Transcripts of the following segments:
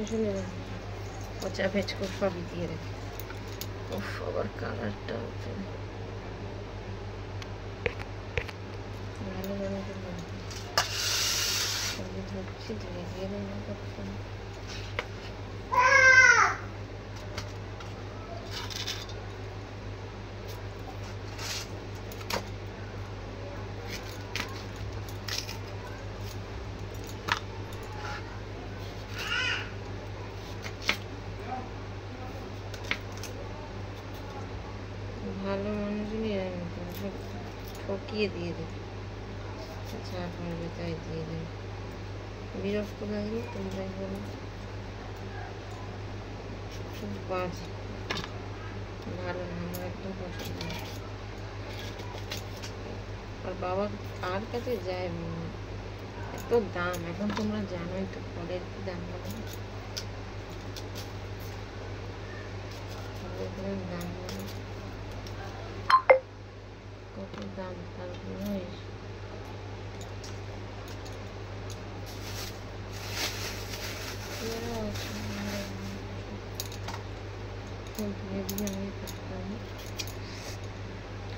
শুনে পচা ভেজকো সবই দিয়ে রেখে। উফ, আবার কালারটা ভালো ধরছি, ধীরে ধীরে রান্না করছি। ভালো মানুষই সব ঠকিয়ে দিয়ে দেবে, যা পারবে তাই দিয়ে দেবে। বিরক্ত লাগলে তোমরাই বলো, খুব বাজে, ভালো না, আমার একদম পছন্দ না। আর বাবা কার কাছে যায়, এত দাম এখন, তোমরা জানোই তো ফলের কি দাম বলো, দাম বলো কত দাম, তার জন্য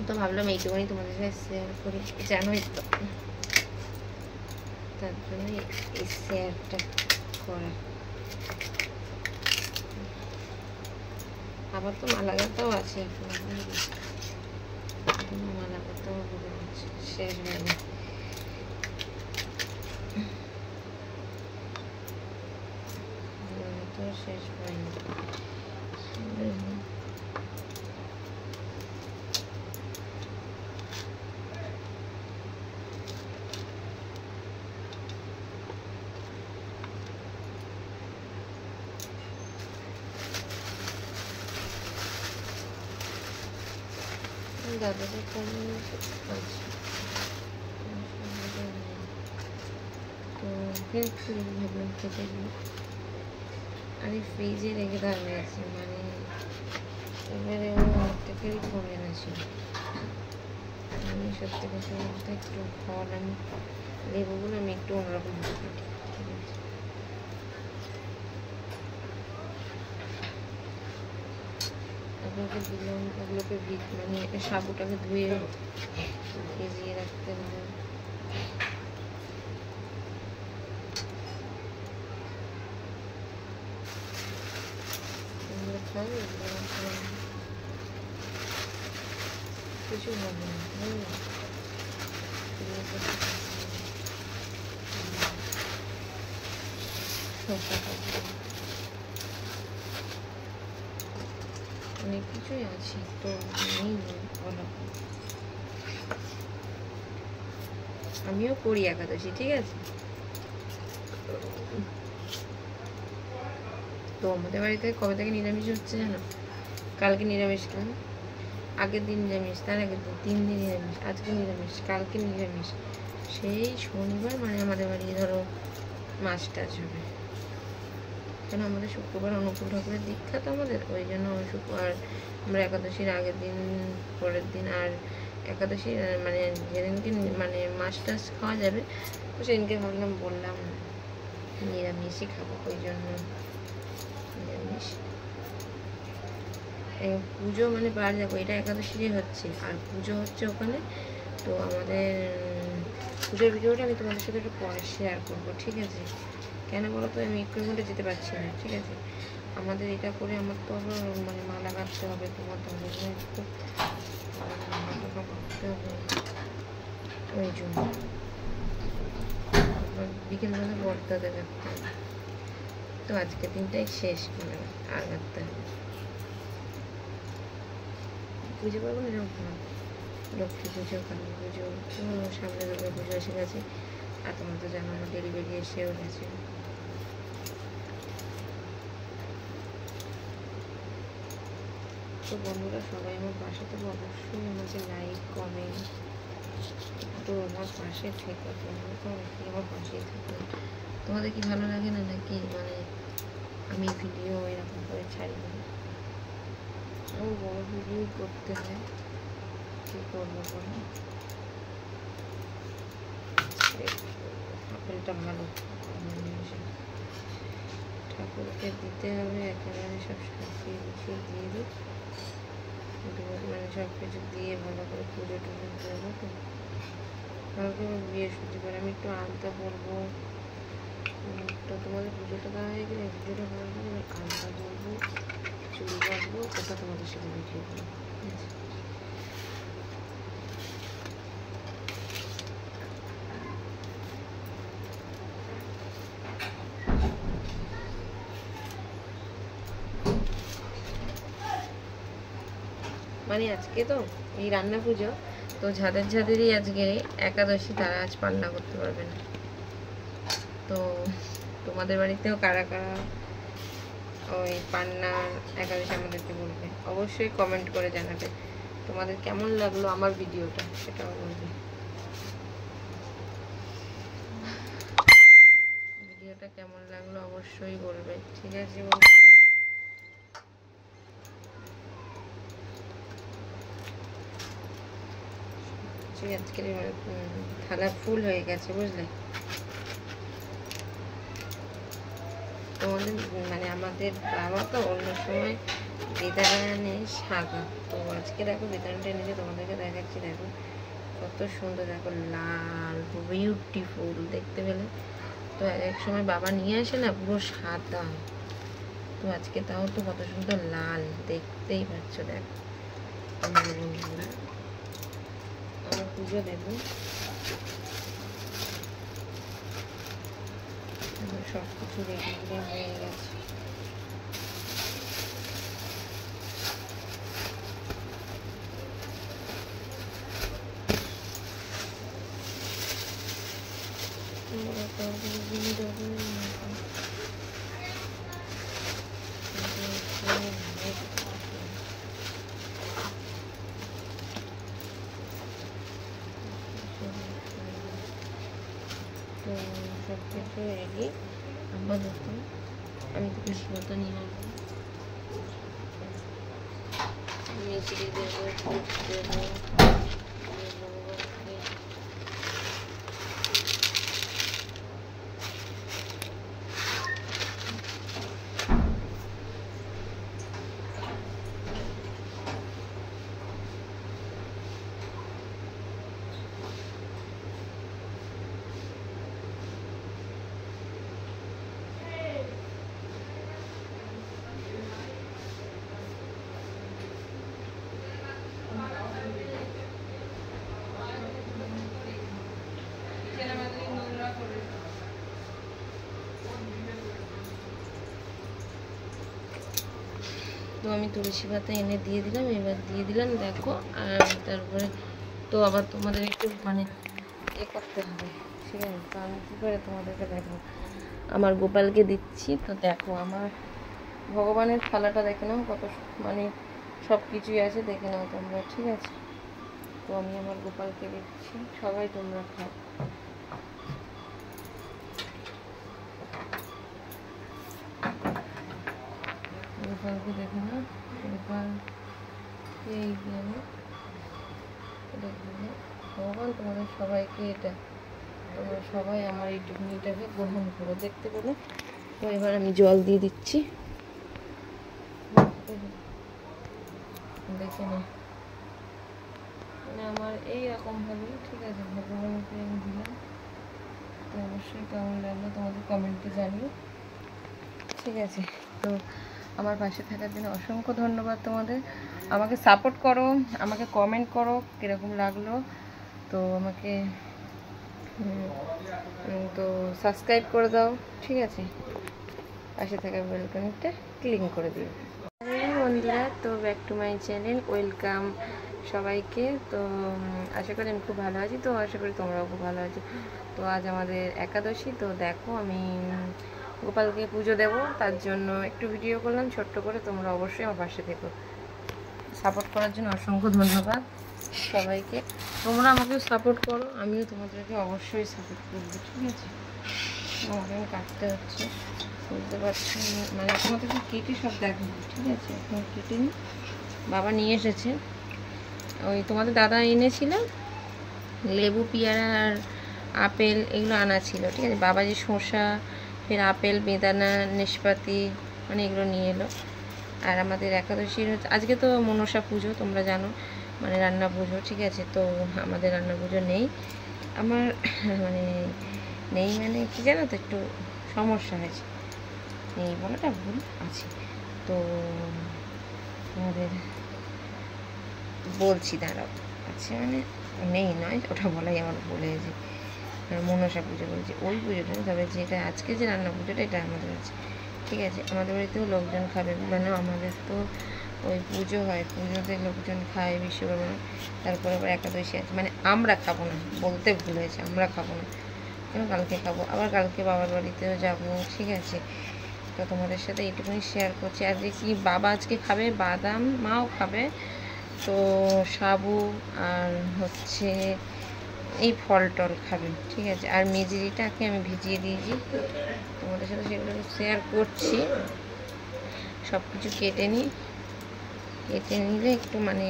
তো ভাবলাম এইটুকুনি তোমাদের সাথে শেয়ার করি, জানোই তো, তার জন্য এই শেয়ারটা করা। আবার তো মালাগাটাও আছে, এখনো মালাগাটাও শেষ হয়নি। শেষ হয়নি, দাদাদের কমে তো ভাবলাম খেতে দিই। আরে ফ্রিজে রেখে দেওয়া হয়েছে, মানে এবারে ও থেকেই কমে এনেছিল। আমি সত্যি কথা বলতে একটু ফল, আমি লেবুগুলো আমি একটু অন্যরকম ভাবে কাটি, ঠিক আছে। ওগুলোকে দিলাম, ওগুলোকে মানে সাবুটাকে ধুয়ে ভিজিয়ে রাখতে হবে। কিছু হবে না, অনেক কিছুই আছে তো নেই বলা। আমিও করি একাদশী, ঠিক আছে। তো আমাদের বাড়িতে কবে থেকে নিরামিষ হচ্ছে জানো? কালকে নিরামিষ খেলাম, আগের দিন নিরামিষ, তার আগের দিন 3 দিন নিরামিষ, আজকে নিরামিষ, কালকে নিরামিষ, সেই শনিবার মানে আমাদের বাড়ি ধরো মাছ টাছ হবে। কেন আমাদের শুক্রবার অনুকূল ঠাকুরের দীক্ষা তো আমাদের, ওই জন্য শুক্রবার আমরা একাদশীর আগের দিন, পরের দিন, আর একাদশী মানে যেদিনকে মানে মাছ টাছ খাওয়া যাবে তো সেদিনকে ভাবলাম, বললাম নিরামিষই খাবো, ওই জন্য নিরামিষ। পুজো মানে বার যাবো, এটা একাদশী হচ্ছে আর পুজো হচ্ছে ওখানে। তো আমাদের পুজোর ভিডিওটা আমি তোমাদের সাথে একটু পরে শেয়ার করবো, ঠিক আছে। কেন বলো তো, আমি একটু মধ্যে যেতে পারছি না, ঠিক আছে। আমাদের এটা করে আমার তো আবার মানে মালা গাঁথতে হবে, তোমার তো খুব করতে হবে, ওই জন্য বিকেলবেলা বর্দাতে রাখতে হবে। তো আজকের দিনটাই শেষ করে আর রাখতে হবে, পুজো করবো না যখন লক্ষ্মী পুজো, কালী পুজো, সামনে দুর্গা পুজো এসে গেছে। আর তোমার তো জানো আমার ডেলিভারি এসেও গেছে। তো বন্ধুরা সবাই আমার পাশে তো অবশ্যই আমাকে লাইক কমেন্ট একটু আমার পাশে থেকো, তোমরা তো অনেকেই আমার পাশেই থাকো। তোমাদের কি ভালো লাগে না নাকি, মানে আমি ভিডিও এরকম করে ছাড়ি না? আমার বড় ভিডিও করতে হয়, কী করবো বলো। আপেলটা ভালো, ঠাকুর ঠাকুরকে দিতে হবে একেবারে সব সাজিয়ে গুছিয়ে দিয়ে দিই, মানে সব কিছু দিয়ে ভালো করে পুজো টুজো দেবো। তো কালকে বৃহস্পতিবার আমি একটু আলতা পরবো, তো তোমাদের পুজোটা দেওয়া হয়ে গেলে পুজোটা করার পরে আমি আলতা পরবো, চুল কাটবো, সেটা তোমাদের সাথে ভিডিও করবো। ঠিক আছে, মানে আজকে তো এই রান্না পুজো, তো যাদেরই আজকে একাদশী তারা আজ পান্না করতে পারবে না। তো তোমাদের বাড়িতেও কারা কারা ওই পান্নার একাদশী আমাদেরকে বলবে, অবশ্যই কমেন্ট করে জানাবে তোমাদের কেমন লাগলো আমার ভিডিওটা, সেটাও বলবে। ভিডিওটা কেমন লাগলো অবশ্যই বলবে। ঠিক আছে বন্ধুরা, আজকের থালা ফুল হয়ে গেছে বুঝলে। তোমাদের মানে আমাদের বাবা তো অন্য সময় বেদানা আনে সাদা, তো আজকে দেখো বেদানাটা এনেছে, তোমাদেরকে দেখাচ্ছি। দেখো কত সুন্দর, দেখো লাল বিউটিফুল দেখতে পেলে। তো এক সময় বাবা নিয়ে আসে না পুরো সাদা, তো আজকে তাও তো কত সুন্দর লাল, দেখতেই পাচ্ছ। দেখো আমার বন্ধুরা, আমার পুজো দেবো, সব কিছু রেডি হয়ে গেছে। তো সব কিছু রেডি, আপাতত আমি তো বেশি মতো নিয়ে আসবো, মিষ্টি দেবো, ফুট দেবো, তো আমি তুলসী পাতা এনে দিয়ে দিলাম, এবার দিয়ে দিলাম দেখো। আর তারপরে তো আবার তোমাদের একটু মানে এ করতে হবে, ঠিক আছে। তো আমি কী করে তোমাদেরকে দেখো আমার গোপালকে দিচ্ছি। তো দেখো আমার ভগবানের থালাটা দেখে নাও, কত মানে সব কিছুই আছে, দেখে নাও তোমরা, ঠিক আছে। তো আমি আমার গোপালকে দিচ্ছি, সবাই তোমরা খাও। গোপালকে দেখে না, গোপালকে এই দিয়ে এটা দিলে ভগবান তোমাদের সবাইকে এটা, তোমরা সবাই আমার এই টুকনিটাকে গ্রহণ করো, দেখতে পেলে। তো এবার আমি জল দিয়ে দিচ্ছি, দেখে না মানে আমার এইরকমভাবে, ঠিক আছে। ভগবানকে আমি দিলাম, তো অবশ্যই কেমন লাগলো তোমাদের কমেন্টে জানিও, ঠিক আছে। তো আমার পাশে থাকার জন্য অসংখ্য ধন্যবাদ তোমাদের। আমাকে সাপোর্ট করো, আমাকে কমেন্ট করো কীরকম লাগলো। তো আমাকে তো সাবস্ক্রাইব করে দাও, ঠিক আছে। পাশে থাকা বেল আইকনটা ক্লিক করে দিও। বন্ধুরা, তো back to my channel, welcome সবাইকে। তো আশা করি আমি খুব ভালো আছি, তো আশা করি তোমরাও খুব ভালো আছো। তো আজ আমাদের একাদশী, তো দেখো আমি গোপালকে পুজো দেব, তার জন্য একটু ভিডিও করলাম ছোট্ট করে। তোমরা অবশ্যই আমার পাশে থেকো, সাপোর্ট করার জন্য অসংখ্য ধন্যবাদ সবাইকে। তোমরা আমাকেও সাপোর্ট করো, আমিও তোমাদেরকে অবশ্যই সাপোর্ট করবো, ঠিক আছে। আমাকে কাটতে হচ্ছে, বুঝতে পারছি মানে তোমাদেরকে কেটে সব দেখো, ঠিক আছে। এখন কেটে নিই, বাবা নিয়ে এসেছে, ওই তোমাদের দাদা এনেছিল লেবু, পেয়ারা আর আপেল, এগুলো আনা ছিল, ঠিক আছে। বাবা যে শসা ফের আপেল বেদানা নাশপাতি মানে এগুলো নিয়ে এলো। আর আমাদের একাদশীর আজকে তো মনসা পুজো তোমরা জানো, মানে রান্না পুজো, ঠিক আছে। তো আমাদের রান্না পুজো নেই, আমার মানে নেই মানে কি জানো তো, একটু সমস্যা হয়েছে, নেই বলাটা ভুল, আছে। তো আমাদের বলছি দাঁড়াও, আছে মানে নেই নয়, ওটা বলাই আমার ভুল হয়েছে, মনসা পুজো বলছি, ওই পুজোটা। তবে যেটা আজকে যে রান্না পুজোটা এটা আমাদের আছে, ঠিক আছে। আমাদের বাড়িতেও লোকজন খাবে, মানে আমাদের তো ওই পুজো হয়, পুজোতে লোকজন খায় বিশ্বকর্মা, তারপরে আবার একাদশী আছে, মানে আমরা খাবো না, বলতে ভুল হয়েছে, আমরা খাবো না, কেন কালকে খাবো, আবার কালকে বাবার বাড়িতেও যাবো, ঠিক আছে। তো তোমাদের সাথে এইটুকুনি শেয়ার করছি। আজকে কি বাবা আজকে খাবে বাদাম, মাও খাবে, তো সাবু আর হচ্ছে এই ফল টল খাবে, ঠিক আছে। আর মেজরিটাকে আমি ভিজিয়ে দিয়েছি, তোমাদের সাথে সেগুলো শেয়ার করছি। সব কিছু কেটে নিলে একটু মানে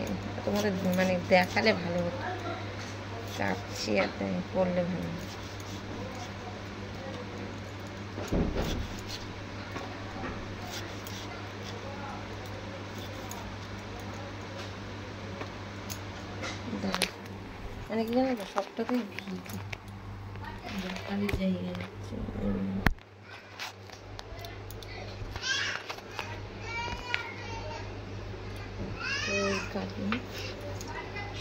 তোমাদের মানে দেখালে ভালো হতো, কাটছি আর করলে ভালো। মানে কি জানো তো, সবটাতেই ভিজে দেখালে জায়গা যাচ্ছে।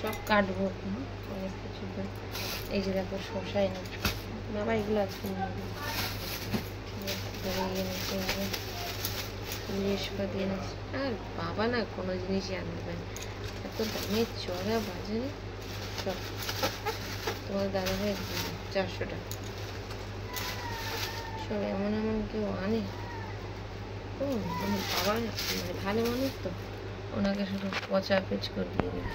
সব কাটবো, অনেক কিছু। এই যে দেখো শশা এনেছে বাবা, এগুলো আজকে বৃহস্পতি এনেছে। আর বাবা না কোনো জিনিসই আনতে পারে, এত দামের চড়া বাজারে সব। তোমার দাদা ভাই 400 টাকা, সব এমন কেউ আনে। ও মানে বাবা মানে ভালো মানুষ তো, ওনাকে শুধু পচা পেচ করে দিয়ে দেবে।